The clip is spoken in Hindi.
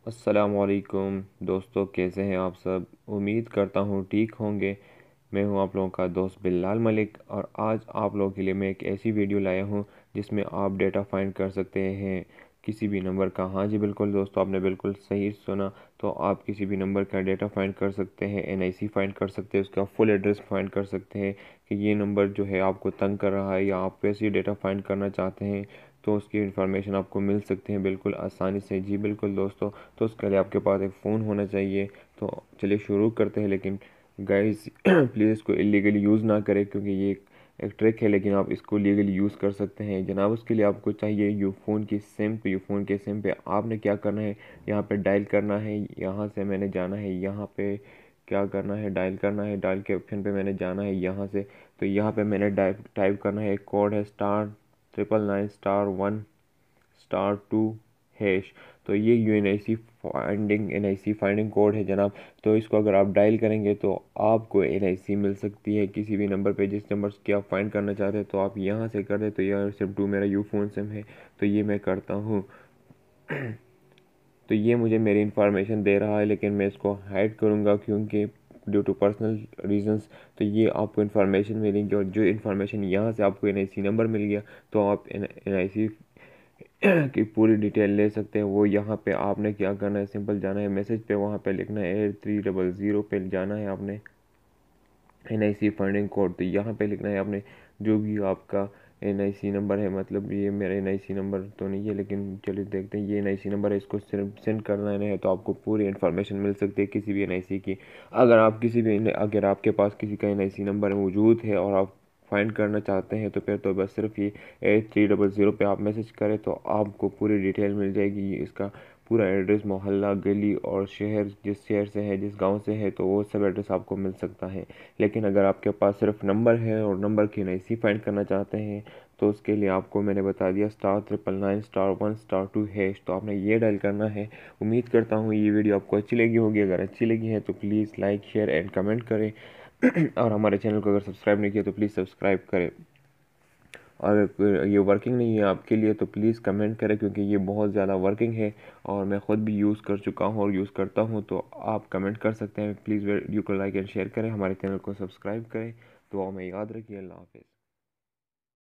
अस्सलामुअलैकुम दोस्तों, कैसे हैं आप सब। उम्मीद करता हूँ ठीक होंगे। मैं हूँ आप लोगों का दोस्त बिल्लाल मलिक और आज आप लोगों के लिए मैं एक ऐसी वीडियो लाया हूँ जिसमें आप डेटा फाइंड कर सकते हैं किसी भी नंबर का। हाँ जी बिल्कुल दोस्तों, आपने बिल्कुल सही सुना। तो आप किसी भी नंबर का डेटा फाइंड कर सकते हैं, एनआईसी फाइंड कर सकते हैं, उसका फुल एड्रेस फाइंड कर सकते हैं कि ये नंबर जो है आपको तंग कर रहा है या आप वैसे डेटा फाइंड करना चाहते हैं तो उसकी इन्फॉर्मेशन आपको मिल सकती है बिल्कुल आसानी से। जी बिल्कुल दोस्तों, तो उसके लिए आपके पास एक फ़ोन होना चाहिए। तो चलिए शुरू करते हैं, लेकिन गाइस प्लीज़ इसको इलीगली यूज़ ना करें क्योंकि ये एक ट्रिक है, लेकिन आप इसको लीगली यूज़ कर सकते हैं जनाब। उसके लिए आपको चाहिए यूफ़ोन की सिम पे। यूफ़ोन के सिम पे आपने क्या करना है, यहाँ पे डायल करना है, यहाँ से मैंने जाना है, यहाँ पे क्या करना है, डायल करना है, डायल के ऑप्शन पे मैंने जाना है यहाँ से। तो यहाँ पे मैंने टाइप करना है, एक कोड है *991*1*2#। तो ये एन आई सी फाइंडिंग कोड है जनाब। तो इसको अगर आप डायल करेंगे तो आपको एन आई सी मिल सकती है किसी भी नंबर पे जिस नंबर की आप फाइंड करना चाहते हैं। तो आप यहाँ से कर दें। तो यहाँ सिम 2 मेरा यूफोन सिम है, तो ये मैं करता हूँ। तो ये मुझे मेरी इन्फॉर्मेशन दे रहा है, लेकिन मैं इसको हाइड करूँगा क्योंकि ड्यू टू पर्सनल रीजंस। तो ये आपको इन्फॉर्मेशन मिलेगी और जो इन्फॉर्मेशन यहाँ से आपको एन आई सी नंबर मिल गया तो आप एन आई सी की पूरी डिटेल ले सकते हैं। वो यहाँ पे आपने क्या करना है, सिंपल जाना है मैसेज पे, वहाँ पे लिखना है 8300 पे जाना है आपने, एन आई सी फंडिंग कोड। तो यहाँ पे लिखना है आपने जो भी आपका एन आई सी नंबर है, मतलब ये मेरा एन आई सी नंबर तो नहीं है लेकिन चलिए देखते हैं। ये एन आई सी नंबर है, इसको सिर्फ सेंड करना है तो आपको पूरी इन्फॉर्मेशन मिल सकती है किसी भी एन आई सी की। अगर आपके पास किसी का एन आई सी नंबर मौजूद है और आप फाइंड करना चाहते हैं तो फिर तो बस सिर्फ ये 8300 पे आप मैसेज करें तो आपको पूरी डिटेल मिल जाएगी। इसका पूरा एड्रेस, मोहल्ला, गली और शहर, जिस शहर से है, जिस गांव से है, तो वो सब एड्रेस आपको मिल सकता है। लेकिन अगर आपके पास सिर्फ नंबर है और नंबर की एन आई सी फाइंड करना चाहते हैं तो उसके लिए आपको मैंने बता दिया *999*1*2#। तो आपने ये डायल करना है। उम्मीद करता हूँ ये वीडियो आपको अच्छी लगी होगी। अगर अच्छी लगी है तो please like, share and comment करें और हमारे चैनल को अगर सब्सक्राइब नहीं किया तो प्लीज़ सब्सक्राइब करें। और अगर ये वर्किंग नहीं है आपके लिए तो प्लीज़ कमेंट करें क्योंकि ये बहुत ज़्यादा वर्किंग है और मैं ख़ुद भी यूज़ कर चुका हूँ और यूज़ करता हूँ। तो आप कमेंट कर सकते हैं। प्लीज़ वीडियो को लाइक एंड शेयर करें, हमारे चैनल को सब्सक्राइब करें। दुआ में याद रखिए। अल्लाह हाफ़िज़।